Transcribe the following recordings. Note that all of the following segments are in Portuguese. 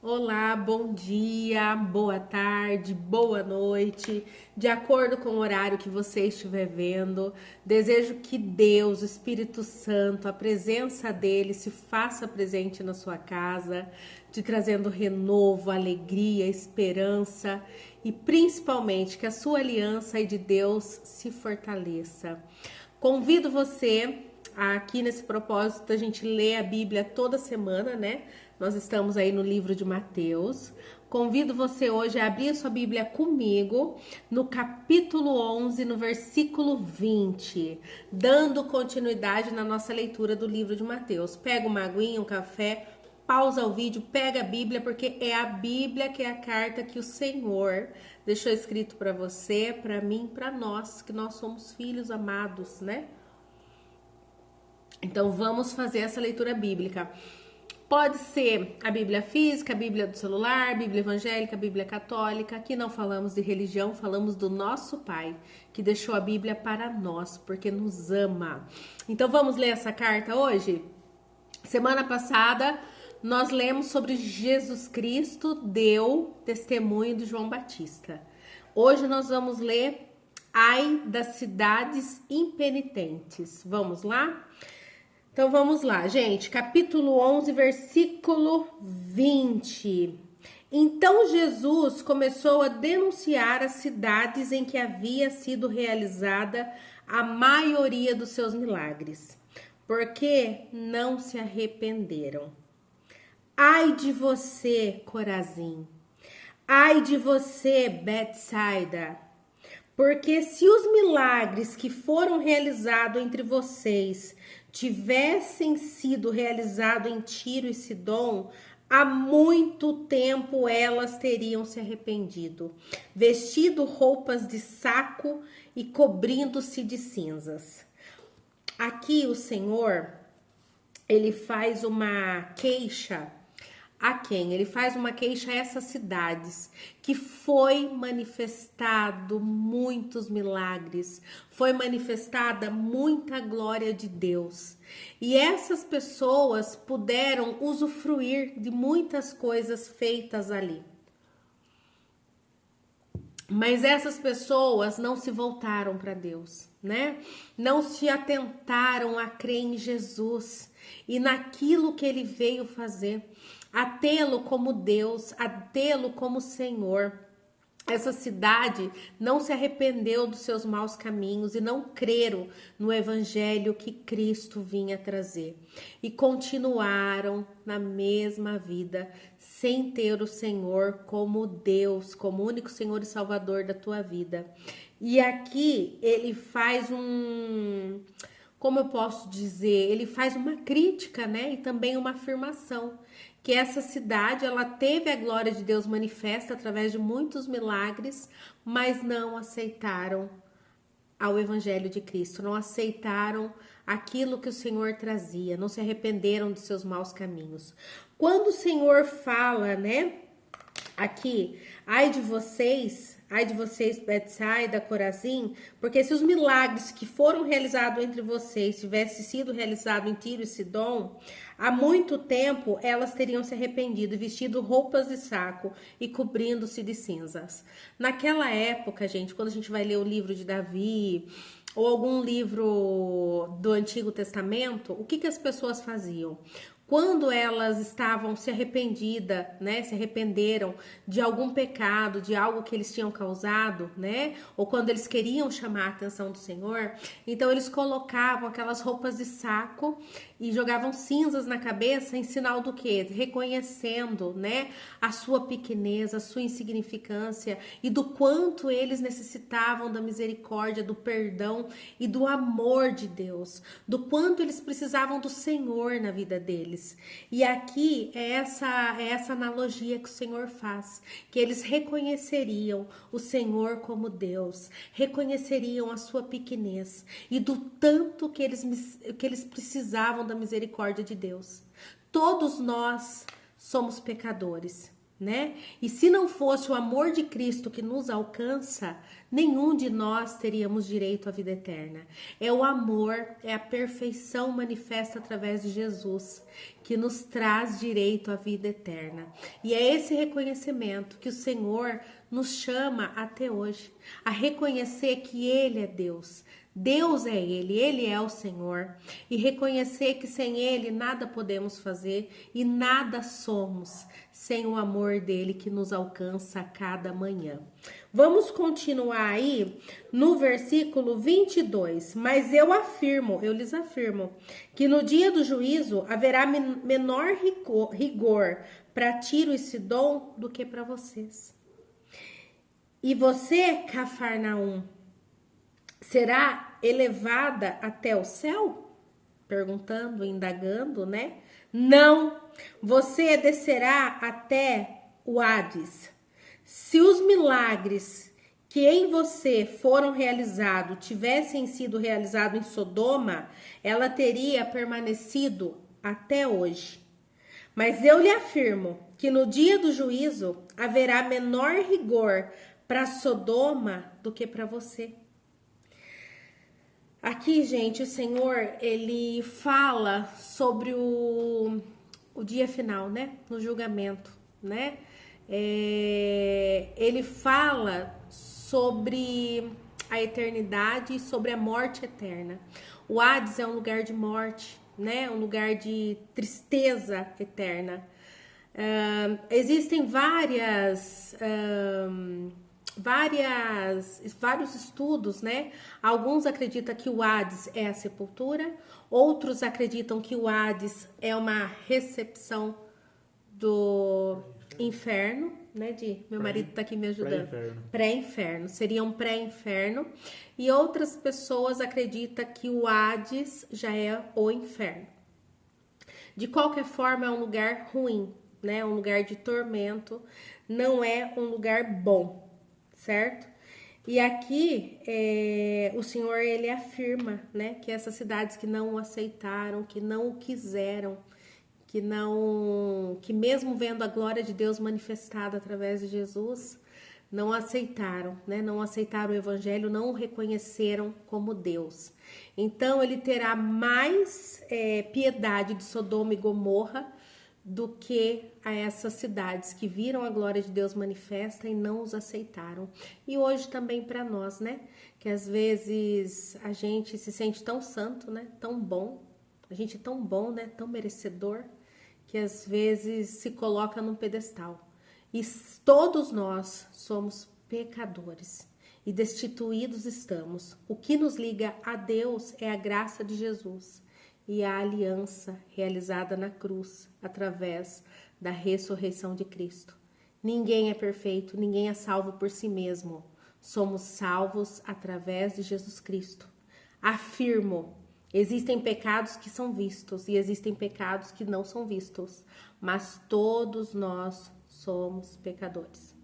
Olá, bom dia, boa tarde, boa noite, de acordo com o horário que você estiver vendo. Desejo que Deus, o Espírito Santo, a presença dele se faça presente na sua casa, te trazendo renovo, alegria, esperança e principalmente que a sua aliança aí de Deus se fortaleça. Convido você aqui nesse propósito a gente lê a Bíblia toda semana, né? Nós estamos aí no livro de Mateus. Convido você hoje a abrir a sua Bíblia comigo no capítulo 11, no versículo 20, dando continuidade na nossa leitura do livro de Mateus. Pega uma aguinha, um café, pausa o vídeo, pega a Bíblia, porque é a Bíblia que é a carta que o Senhor deixou escrito para você, para mim, para nós, que nós somos filhos amados, né? Então vamos fazer essa leitura bíblica. Pode ser a Bíblia física, a Bíblia do celular, a Bíblia evangélica, a Bíblia católica. Aqui não falamos de religião, falamos do nosso Pai, que deixou a Bíblia para nós, porque nos ama. Então vamos ler essa carta hoje? Semana passada nós lemos sobre Jesus Cristo deu testemunho de João Batista. Hoje nós vamos ler Ai das cidades impenitentes. Vamos lá? Então vamos lá, gente, capítulo 11, versículo 20. Então Jesus começou a denunciar as cidades em que havia sido realizada a maioria dos seus milagres, porque não se arrependeram. Ai de você, Corazim! Ai de você, Betsaida! Porque se os milagres que foram realizados entre vocês tivessem sido realizados em Tiro e Sidom, há muito tempo elas teriam se arrependido, vestido roupas de saco e cobrindo-se de cinzas. Aqui o Senhor, ele faz uma queixa a quem? Ele faz uma queixa a essas cidades que foi manifestado muitos milagres, foi manifestada muita glória de Deus. E essas pessoas puderam usufruir de muitas coisas feitas ali. Mas essas pessoas não se voltaram para Deus, né? Não se atentaram a crer em Jesus e naquilo que ele veio fazer, a tê-lo como Deus, a tê-lo como Senhor. Essa cidade não se arrependeu dos seus maus caminhos e não creram no evangelho que Cristo vinha trazer. E continuaram na mesma vida, sem ter o Senhor como Deus, como único Senhor e Salvador da tua vida. E aqui ele faz como eu posso dizer, ele faz uma crítica, né? E também uma afirmação. Que essa cidade, ela teve a glória de Deus manifesta através de muitos milagres, mas não aceitaram ao evangelho de Cristo, não aceitaram aquilo que o Senhor trazia, não se arrependeram dos seus maus caminhos. Quando o Senhor fala, né, aqui, ai de vocês, Betsaida, Corazim, porque se os milagres que foram realizados entre vocês tivessem sido realizados em Tiro e Sidom, há muito tempo elas teriam se arrependido e vestido roupas de saco e cobrindo-se de cinzas. Naquela época, gente, quando a gente vai ler o livro de Davi ou algum livro do Antigo Testamento, o que as pessoas faziam? Quando elas estavam se arrependidas, né, se arrependeram de algum pecado, de algo que eles tinham causado, né, ou quando eles queriam chamar a atenção do Senhor, então eles colocavam aquelas roupas de saco e jogavam cinzas na cabeça em sinal do quê? Reconhecendo, né, a sua pequenez, a sua insignificância e do quanto eles necessitavam da misericórdia, do perdão e do amor de Deus, do quanto eles precisavam do Senhor na vida deles. E aqui é essa analogia que o Senhor faz, que eles reconheceriam o Senhor como Deus, reconheceriam a sua pequenez e do tanto que eles precisavam da misericórdia de Deus. Todos nós somos pecadores. né? E se não fosse o amor de Cristo que nos alcança, nenhum de nós teríamos direito à vida eterna. É o amor, é a perfeição manifesta através de Jesus que nos traz direito à vida eterna. E é esse reconhecimento que o Senhor nos chama até hoje, a reconhecer que Ele é Deus. Deus é Ele é o Senhor, e reconhecer que sem Ele nada podemos fazer e nada somos sem o amor dele que nos alcança a cada manhã. Vamos continuar aí no versículo 22. Mas eu lhes afirmo, que no dia do juízo haverá menor rigor para Tiro e Sidom do que para vocês. E você, Cafarnaum, será elevada até o céu? Perguntando, indagando, né? Não, você descerá até o Hades. Se os milagres que em você foram realizados tivessem sido realizados em Sodoma, ela teria permanecido até hoje. Mas eu lhe afirmo que no dia do juízo haverá menor rigor para Sodoma do que para você. Aqui, gente, o Senhor, ele fala sobre o dia final, né? No julgamento, né? Ele fala sobre a eternidade e sobre a morte eterna. O Hades é um lugar de morte, né? Um lugar de tristeza eterna. Existem vários estudos, né? Alguns acreditam que o Hades é a sepultura, outros acreditam que o Hades é uma recepção do inferno, né? Meu marido tá aqui me ajudando. Pré-inferno. Seria um pré-inferno. E outras pessoas acreditam que o Hades já é o inferno. De qualquer forma, é um lugar ruim, né? Um lugar de tormento, não é um lugar bom, certo? E aqui o Senhor, ele afirma, né, que essas cidades que não o aceitaram, que não o quiseram, que mesmo vendo a glória de Deus manifestada através de Jesus, não aceitaram, né? Não aceitaram o evangelho, não o reconheceram como Deus. Então ele terá mais piedade de Sodoma e Gomorra do que a essas cidades que viram a glória de Deus manifesta e não os aceitaram. E hoje também para nós, né? Que às vezes a gente se sente tão santo, né? Tão bom, a gente é tão bom, né? Tão merecedor, que às vezes se coloca num pedestal. E todos nós somos pecadores e destituídos estamos. O que nos liga a Deus é a graça de Jesus e a aliança realizada na cruz através da ressurreição de Cristo. Ninguém é perfeito, ninguém é salvo por si mesmo. Somos salvos através de Jesus Cristo. Afirmo, existem pecados que são vistos e existem pecados que não são vistos, mas todos nós somos pecadores.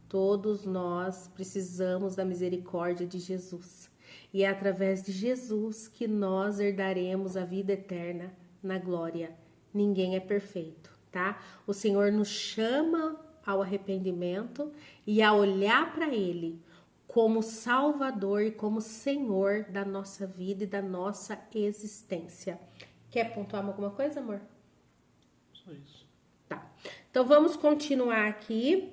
Todos nós precisamos da misericórdia de Jesus. E é através de Jesus que nós herdaremos a vida eterna na glória. Ninguém é perfeito, tá? O Senhor nos chama ao arrependimento e a olhar para Ele como Salvador e como Senhor da nossa vida e da nossa existência. Quer pontuar alguma coisa, amor? Só isso. Tá. Então vamos continuar aqui.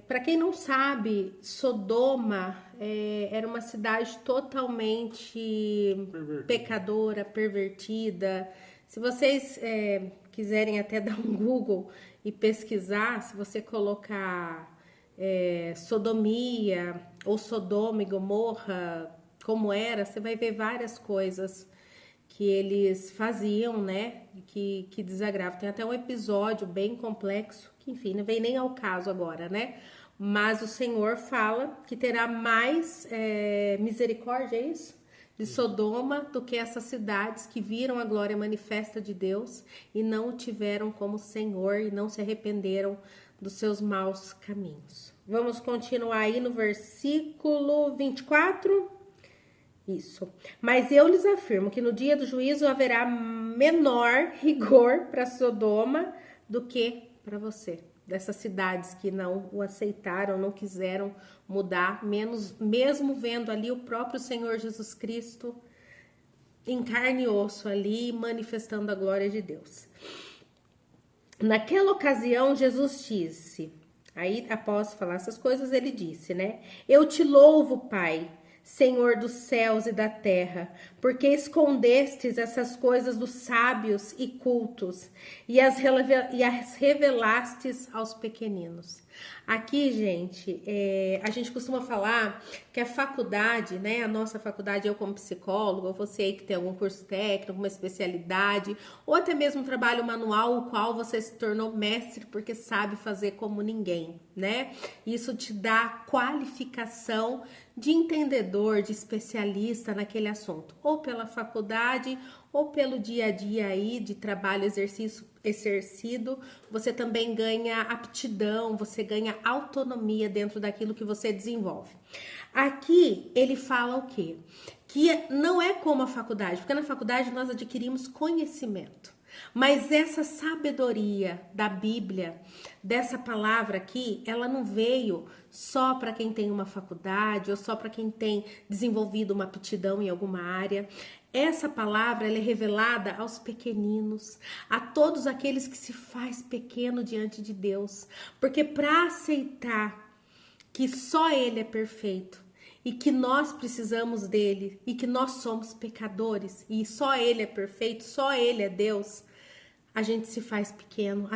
Para quem não sabe, Sodoma era uma cidade totalmente pecadora, pervertida. Se vocês quiserem até dar um Google e pesquisar, se você colocar sodomia ou Sodoma e Gomorra, como era, você vai ver várias coisas que eles faziam, né, que desagravam. Tem até um episódio bem complexo, que enfim, não vem nem ao caso agora, né, mas o Senhor fala que terá mais misericórdia, é isso? De Sodoma do que essas cidades que viram a glória manifesta de Deus e não o tiveram como Senhor e não se arrependeram dos seus maus caminhos. Vamos continuar aí no versículo 24. Isso. Mas eu lhes afirmo que no dia do juízo haverá menor rigor para Sodoma do que para você, dessas cidades que não o aceitaram, não quiseram mudar, mesmo vendo ali o próprio Senhor Jesus Cristo em carne e osso ali, manifestando a glória de Deus. Naquela ocasião, Jesus disse, aí após falar essas coisas, ele disse, né? Eu te louvo, Pai, Senhor dos céus e da terra, porque escondestes essas coisas dos sábios e cultos e as revelastes aos pequeninos. Aqui, gente, a gente costuma falar que a faculdade, né, a nossa faculdade, eu como psicóloga, ou você aí que tem algum curso técnico, uma especialidade, ou até mesmo um trabalho manual, o qual você se tornou mestre porque sabe fazer como ninguém, né? Isso te dá qualificação de entendedor, de especialista naquele assunto, ou pela faculdade, ou pelo dia a dia aí de trabalho, exercido, você também ganha aptidão, você ganha autonomia dentro daquilo que você desenvolve. Aqui ele fala o quê? Que não é como a faculdade, porque na faculdade nós adquirimos conhecimento. Mas essa sabedoria da Bíblia, dessa palavra aqui, ela não veio só para quem tem uma faculdade ou só para quem tem desenvolvido uma aptidão em alguma área. Essa palavra ela é revelada aos pequeninos, a todos aqueles que se faz pequeno diante de Deus. Porque para aceitar que só Ele é perfeito, e que nós precisamos dele, e que nós somos pecadores, e só Ele é perfeito, só Ele é Deus, a gente se faz pequeno,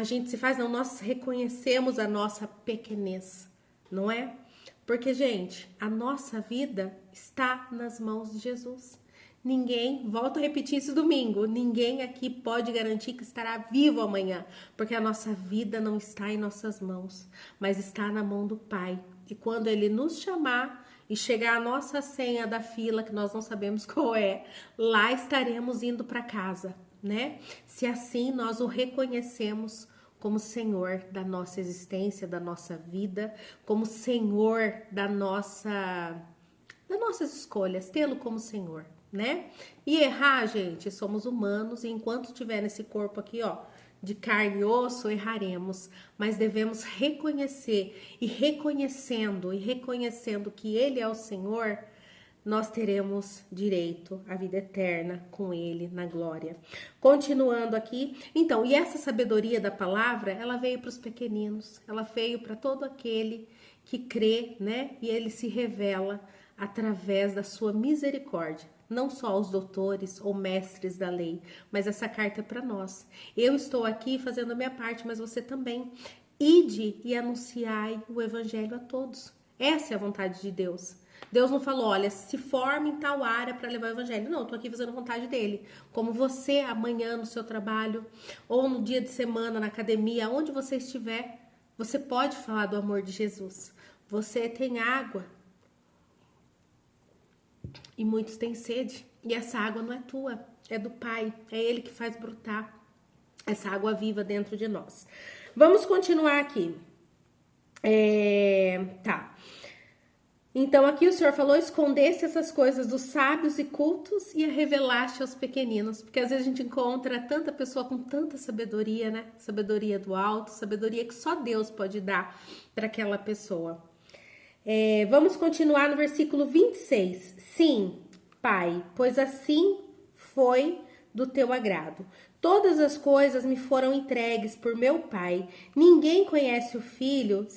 nós reconhecemos a nossa pequenez, não é? Porque, gente, a nossa vida está nas mãos de Jesus. Ninguém, volto a repetir isso domingo, ninguém aqui pode garantir que estará vivo amanhã, porque a nossa vida não está em nossas mãos, mas está na mão do Pai. E quando Ele nos chamar e chegar a nossa senha da fila, que nós não sabemos qual é, lá estaremos indo para casa, né? Se assim nós o reconhecemos como Senhor da nossa existência, da nossa vida, como Senhor das nossas escolhas, tê-lo como Senhor, né? E errar, gente, somos humanos e enquanto estiver nesse corpo aqui, ó, de carne e osso, erraremos, mas devemos reconhecer e reconhecendo que Ele é o Senhor, nós teremos direito à vida eterna com Ele na glória. Continuando aqui, então, e essa sabedoria da palavra, ela veio para os pequeninos, ela veio para todo aquele que crê, né? E Ele se revela através da sua misericórdia. Não só aos doutores ou mestres da lei, mas essa carta é para nós. Eu estou aqui fazendo a minha parte, mas você também. Ide e anunciai o evangelho a todos. Essa é a vontade de Deus. Deus não falou, olha, se forme em tal área para levar o evangelho. Não, eu estou aqui fazendo a vontade dele. Como você amanhã no seu trabalho, ou no dia de semana na academia, onde você estiver, você pode falar do amor de Jesus. Você tem água. E muitos têm sede, e essa água não é tua, é do Pai, é Ele que faz brotar essa água viva dentro de nós. Vamos continuar aqui. Tá. Então aqui o Senhor falou, escondeste essas coisas dos sábios e cultos e a revelaste aos pequeninos, porque às vezes a gente encontra tanta pessoa com tanta sabedoria, né? Sabedoria do alto, sabedoria que só Deus pode dar para aquela pessoa. Vamos continuar no versículo 26. Sim, Pai, pois assim foi do teu agrado. Todas as coisas me foram entregues por meu Pai. Ninguém conhece o Filho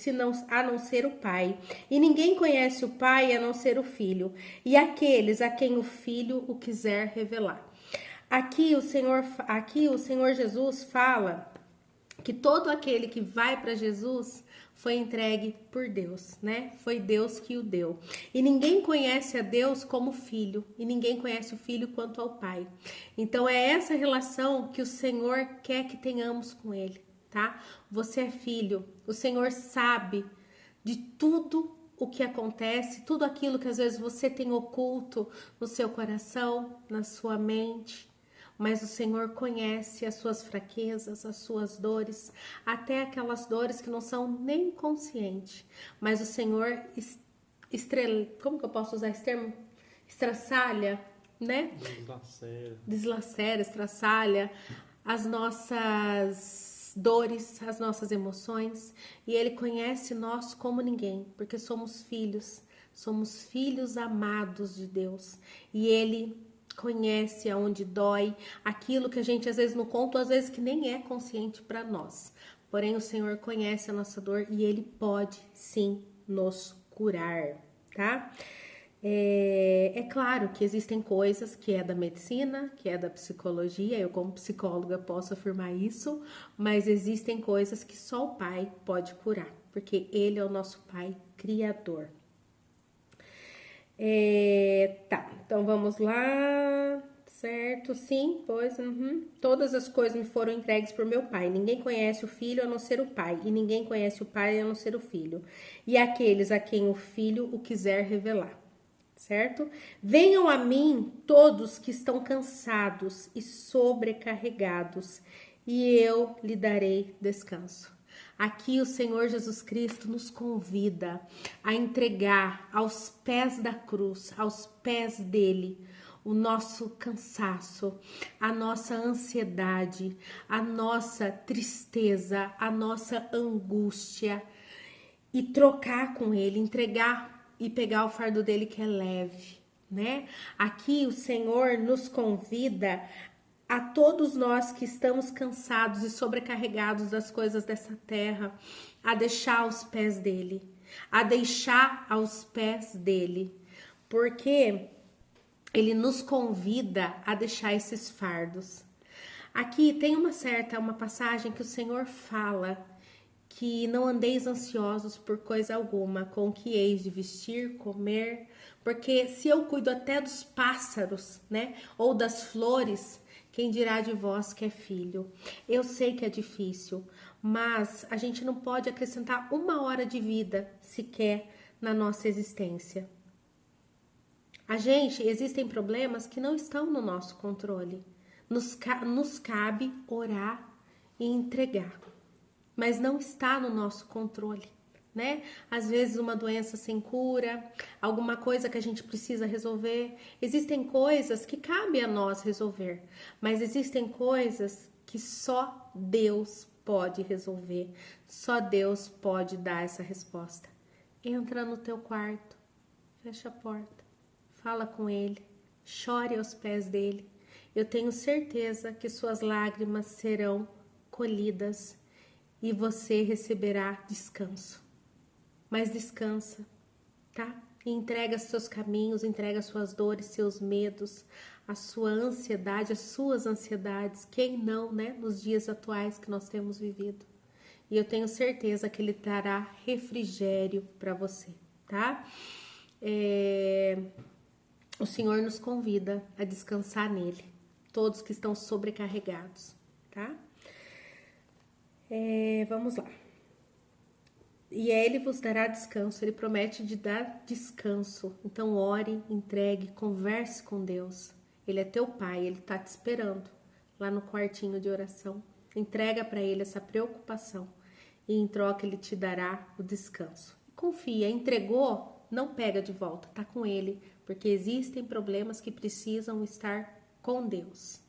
a não ser o Pai. E ninguém conhece o Pai a não ser o Filho. E aqueles a quem o Filho o quiser revelar. Aqui o Senhor Jesus fala que todo aquele que vai para Jesus foi entregue por Deus, né? Foi Deus que o deu. E ninguém conhece a Deus como filho, e ninguém conhece o filho quanto ao Pai. Então é essa relação que o Senhor quer que tenhamos com Ele, tá? Você é filho, o Senhor sabe de tudo o que acontece, tudo aquilo que às vezes você tem oculto no seu coração, na sua mente. Mas o Senhor conhece as suas fraquezas, as suas dores, até aquelas dores que não são nem conscientes. Mas o Senhor, como que eu posso usar esse termo? Estraçalha, né? Deslacera, estraçalha as nossas dores, as nossas emoções, e Ele conhece nós como ninguém, porque somos filhos amados de Deus, e Ele conhece aonde dói, aquilo que a gente às vezes não conta, ou às vezes que nem é consciente para nós. Porém, o Senhor conhece a nossa dor e Ele pode sim nos curar, tá? É claro que existem coisas que é da medicina, que é da psicologia, eu como psicóloga posso afirmar isso, mas existem coisas que só o Pai pode curar, porque Ele é o nosso Pai Criador. Tá, então vamos lá, certo, sim, pois, Todas as coisas me foram entregues por meu Pai, ninguém conhece o Filho a não ser o Pai, e ninguém conhece o Pai a não ser o Filho, e aqueles a quem o Filho o quiser revelar. Certo? Venham a mim todos que estão cansados e sobrecarregados, e eu lhe darei descanso. Aqui o Senhor Jesus Cristo nos convida a entregar aos pés da cruz, aos pés dele, o nosso cansaço, a nossa ansiedade, a nossa tristeza, a nossa angústia, e trocar com ele, entregar e pegar o fardo dele que é leve, né? Aqui o Senhor nos convida a todos nós que estamos cansados e sobrecarregados das coisas dessa terra, a deixar aos pés dele, porque ele nos convida a deixar esses fardos. Aqui tem uma passagem que o Senhor fala que não andeis ansiosos por coisa alguma, com que heis de vestir, comer, porque se eu cuido até dos pássaros, né, ou das flores, quem dirá de vós que é filho? Eu sei que é difícil, mas a gente não pode acrescentar 1 hora de vida sequer na nossa existência. Existem problemas que não estão no nosso controle. Nos cabe orar e entregar, mas não está no nosso controle, né? Às vezes uma doença sem cura, alguma coisa que a gente precisa resolver. Existem coisas que cabe a nós resolver, mas existem coisas que só Deus pode resolver, só Deus pode dar essa resposta. Entra no teu quarto, fecha a porta, fala com Ele, chore aos pés dele. Eu tenho certeza que suas lágrimas serão colhidas e você receberá descanso. Mas descansa, tá? E entrega seus caminhos, entrega suas dores, seus medos, a sua ansiedade, as suas ansiedades. Quem não, né? Nos dias atuais que nós temos vivido. E eu tenho certeza que Ele trará refrigério para você, tá? O Senhor nos convida a descansar nele, todos que estão sobrecarregados, tá? Vamos lá. E Ele vos dará descanso, Ele promete de dar descanso. Então ore, entregue, converse com Deus. Ele é teu Pai, Ele está te esperando lá no quartinho de oração. Entrega para Ele essa preocupação e em troca Ele te dará o descanso. Confia, entregou, não pega de volta, tá com Ele, porque existem problemas que precisam estar com Deus.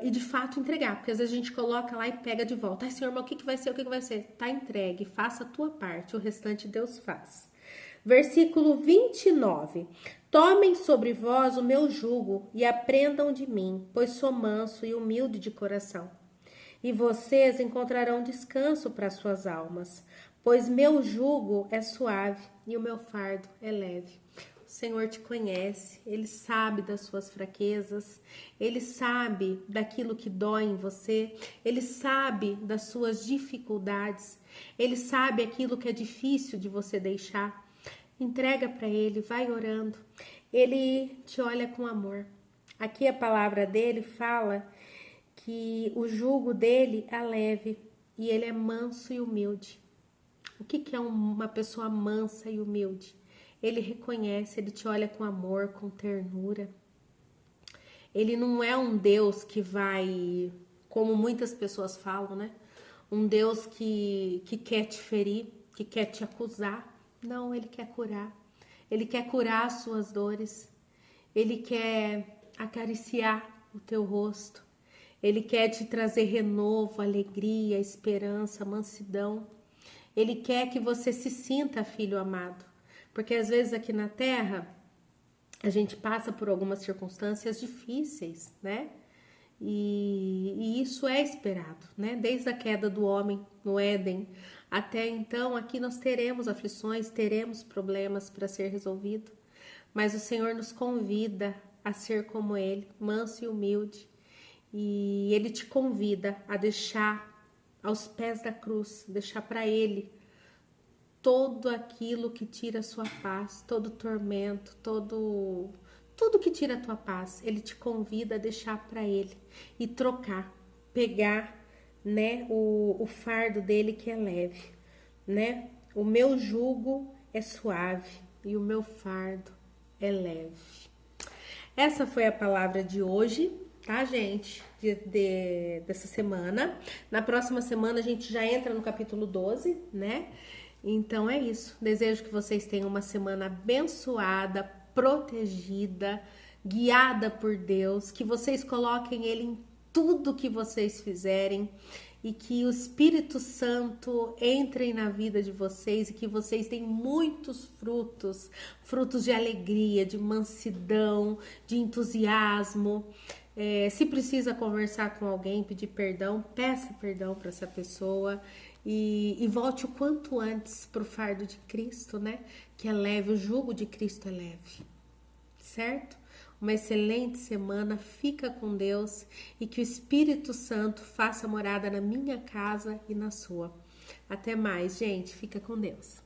E de fato entregar, porque às vezes a gente coloca lá e pega de volta. Ai, Senhor, mas o que vai ser? O que vai ser? Tá entregue, faça a tua parte, o restante Deus faz. Versículo 29. Tomem sobre vós o meu jugo e aprendam de mim, pois sou manso e humilde de coração. E vocês encontrarão descanso para suas almas, pois meu jugo é suave e o meu fardo é leve. O Senhor te conhece, Ele sabe das suas fraquezas, Ele sabe daquilo que dói em você, Ele sabe das suas dificuldades, Ele sabe aquilo que é difícil de você deixar. Entrega para Ele, vai orando, Ele te olha com amor. Aqui a palavra dele fala que o jugo dele é leve e ele é manso e humilde. O que é uma pessoa mansa e humilde? Ele reconhece, ele te olha com amor, com ternura. Ele não é um Deus que vai, como muitas pessoas falam, né? Um Deus que quer te ferir, que quer te acusar. Não, ele quer curar. Ele quer curar as suas dores. Ele quer acariciar o teu rosto. Ele quer te trazer renovo, alegria, esperança, mansidão. Ele quer que você se sinta filho amado. Porque às vezes aqui na Terra, a gente passa por algumas circunstâncias difíceis, né? E isso é esperado, né? Desde a queda do homem no Éden até então, aqui nós teremos aflições, teremos problemas para ser resolvido, mas o Senhor nos convida a ser como Ele, manso e humilde, e Ele te convida a deixar aos pés da cruz, deixar para Ele todo aquilo que tira a sua paz, todo tormento, tudo que tira a tua paz. Ele te convida a deixar para Ele e trocar, pegar, né, o fardo dele que é leve, né? O meu jugo é suave e o meu fardo é leve. Essa foi a palavra de hoje, tá, gente? Dessa semana. Na próxima semana a gente já entra no capítulo 12, né? Então é isso. Desejo que vocês tenham uma semana abençoada, protegida, guiada por Deus, que vocês coloquem Ele em tudo que vocês fizerem e que o Espírito Santo entre na vida de vocês e que vocês tenham muitos frutos, frutos de alegria, de mansidão, de entusiasmo. Se precisa conversar com alguém, pedir perdão, peça perdão para essa pessoa e volte o quanto antes para o fardo de Cristo, né? Que é leve, o jugo de Cristo é leve, certo? Uma excelente semana, fica com Deus e que o Espírito Santo faça morada na minha casa e na sua. Até mais, gente, fica com Deus.